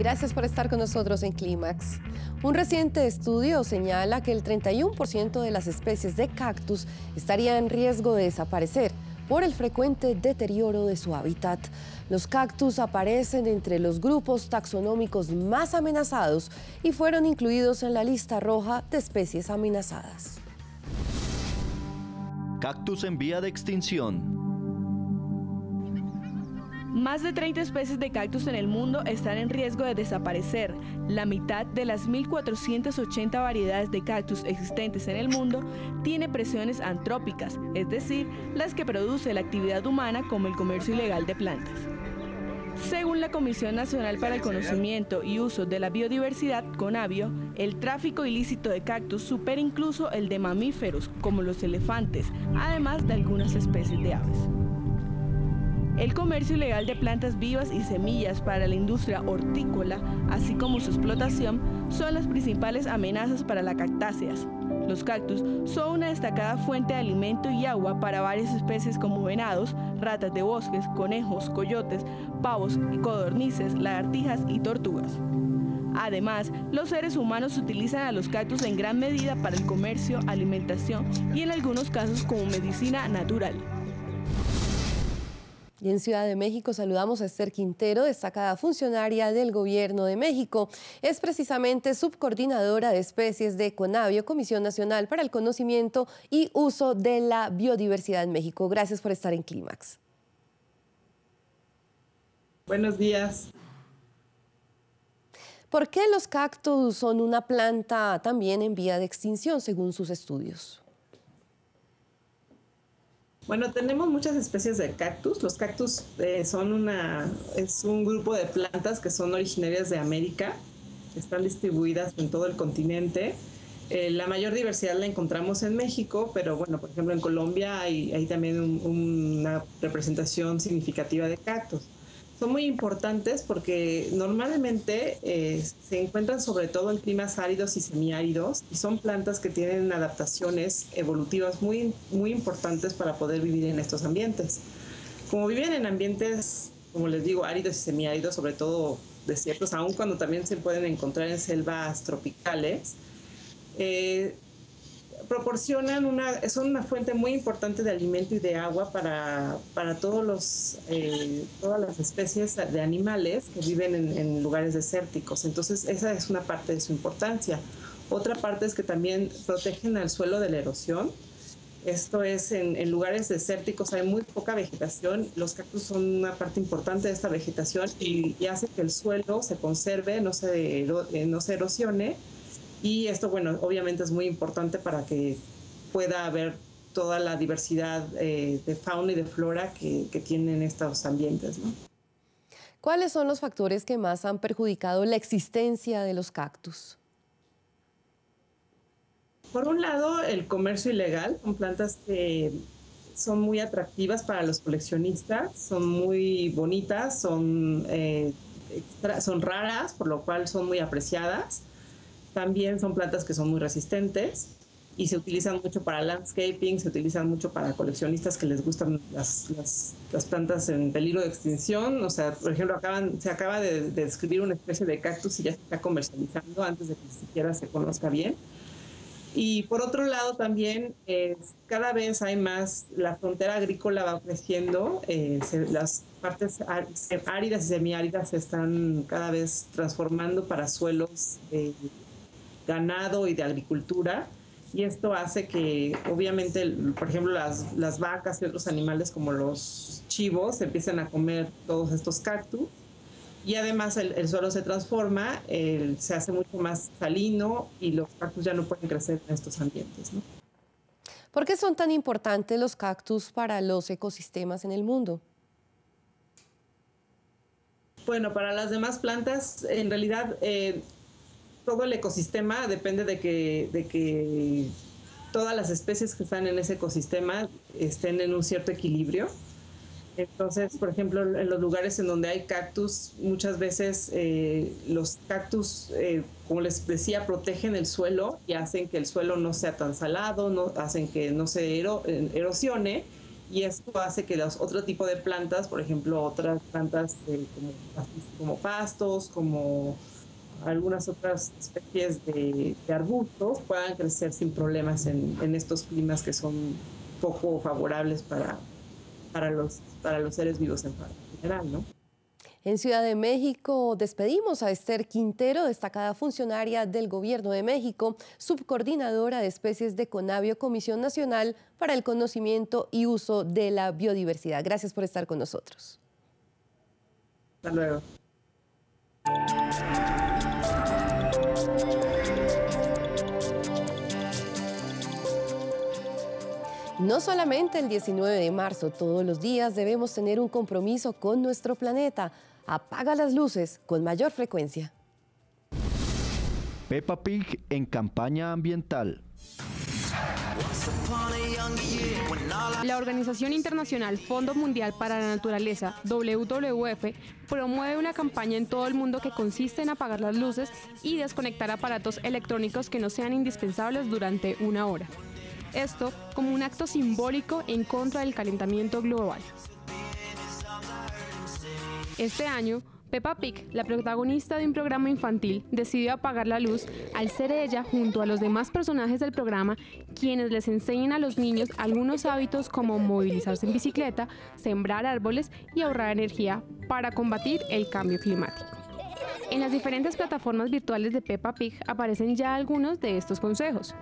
Gracias por estar con nosotros en Clímax. Un reciente estudio señala que el 31% de las especies de cactus estaría en riesgo de desaparecer por el frecuente deterioro de su hábitat. Los cactus aparecen entre los grupos taxonómicos más amenazados y fueron incluidos en la lista roja de especies amenazadas. Cactus en vía de extinción. Más de 30 especies de cactus en el mundo están en riesgo de desaparecer. La mitad de las 1.480 variedades de cactus existentes en el mundo tiene presiones antrópicas, es decir, las que produce la actividad humana como el comercio ilegal de plantas. Según la Comisión Nacional para el Conocimiento y Uso de la Biodiversidad, CONABIO, el tráfico ilícito de cactus supera incluso el de mamíferos, como los elefantes, además de algunas especies de aves. El comercio ilegal de plantas vivas y semillas para la industria hortícola, así como su explotación, son las principales amenazas para las cactáceas. Los cactus son una destacada fuente de alimento y agua para varias especies como venados, ratas de bosques, conejos, coyotes, pavos y codornices, lagartijas y tortugas. Además, los seres humanos utilizan a los cactus en gran medida para el comercio, alimentación y en algunos casos como medicina natural. Y en Ciudad de México saludamos a Esther Quintero, destacada funcionaria del Gobierno de México. Es precisamente subcoordinadora de especies de CONABIO, Comisión Nacional para el Conocimiento y Uso de la Biodiversidad en México. Gracias por estar en Clímax. Buenos días. ¿Por qué los cactus son una planta también en vía de extinción, según sus estudios? Bueno, tenemos muchas especies de cactus. Los cactus es un grupo de plantas que son originarias de América. Están distribuidas en todo el continente. La mayor diversidad la encontramos en México, pero bueno, por ejemplo en Colombia hay también una representación significativa de cactus. Son muy importantes porque normalmente se encuentran sobre todo en climas áridos y semiáridos y son plantas que tienen adaptaciones evolutivas muy importantes para poder vivir en estos ambientes. Como viven en ambientes, como les digo, áridos y semiáridos, sobre todo desiertos, aun cuando también se pueden encontrar en selvas tropicales, son una fuente muy importante de alimento y de agua para todas las especies de animales que viven en lugares desérticos. Entonces, esa es una parte de su importancia. Otra parte es que también protegen al suelo de la erosión. Esto es, en lugares desérticos hay muy poca vegetación. Los cactus son una parte importante de esta vegetación y hace que el suelo se conserve, no se erosione. Y esto, bueno, obviamente es muy importante para que pueda haber toda la diversidad de fauna y de flora que tienen estos ambientes, ¿no? ¿Cuáles son los factores que más han perjudicado la existencia de los cactus? Por un lado, el comercio ilegal. Son plantas que son muy atractivas para los coleccionistas, son muy bonitas, son raras, por lo cual son muy apreciadas. También son plantas que son muy resistentes y se utilizan mucho para landscaping, se utilizan mucho para coleccionistas que les gustan las plantas en peligro de extinción. O sea, por ejemplo, se acaba de describir una especie de cactus y ya se está comercializando antes de que siquiera se conozca bien. Y por otro lado también, cada vez hay más, la frontera agrícola va creciendo, las partes áridas y semiáridas se están cada vez transformando para suelos de ganado y de agricultura, y esto hace que obviamente, por ejemplo, las vacas y otros animales como los chivos empiecen a comer todos estos cactus, y además el suelo se transforma, se hace mucho más salino y los cactus ya no pueden crecer en estos ambientes, ¿no? ¿Por qué son tan importantes los cactus para los ecosistemas en el mundo? Bueno, para las demás plantas, en realidad, todo el ecosistema depende de que todas las especies que están en ese ecosistema estén en un cierto equilibrio. Entonces, por ejemplo, en los lugares en donde hay cactus, muchas veces los cactus, como les decía, protegen el suelo y hacen que el suelo no sea tan salado, hacen que no se erosione, y esto hace que los otro tipo de plantas, por ejemplo, otras plantas como pastos, como algunas otras especies de arbustos, puedan crecer sin problemas en estos climas que son poco favorables para los seres vivos en general, ¿no? En Ciudad de México despedimos a Esther Quintero, destacada funcionaria del Gobierno de México, subcoordinadora de especies de Conavio, Comisión Nacional para el Conocimiento y Uso de la Biodiversidad. Gracias por estar con nosotros. Hasta luego. No solamente el 19 de marzo, todos los días debemos tener un compromiso con nuestro planeta. Apaga las luces con mayor frecuencia. Peppa Pig en campaña ambiental. La Organización Internacional Fondo Mundial para la Naturaleza, WWF, promueve una campaña en todo el mundo que consiste en apagar las luces y desconectar aparatos electrónicos que no sean indispensables durante una hora. Esto como un acto simbólico en contra del calentamiento global. Este año, Peppa Pig, la protagonista de un programa infantil, decidió apagar la luz al ser ella, junto a los demás personajes del programa, quienes les enseñan a los niños algunos hábitos como movilizarse en bicicleta, sembrar árboles y ahorrar energía para combatir el cambio climático. En las diferentes plataformas virtuales de Peppa Pig aparecen ya algunos de estos consejos.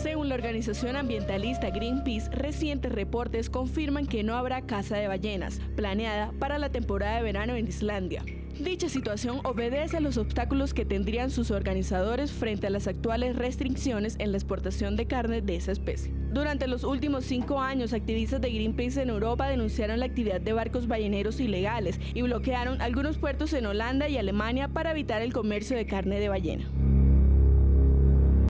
Según la organización ambientalista Greenpeace, recientes reportes confirman que no habrá caza de ballenas planeada para la temporada de verano en Islandia. Dicha situación obedece a los obstáculos que tendrían sus organizadores frente a las actuales restricciones en la exportación de carne de esa especie. Durante los últimos 5 años, activistas de Greenpeace en Europa denunciaron la actividad de barcos balleneros ilegales y bloquearon algunos puertos en Holanda y Alemania para evitar el comercio de carne de ballena.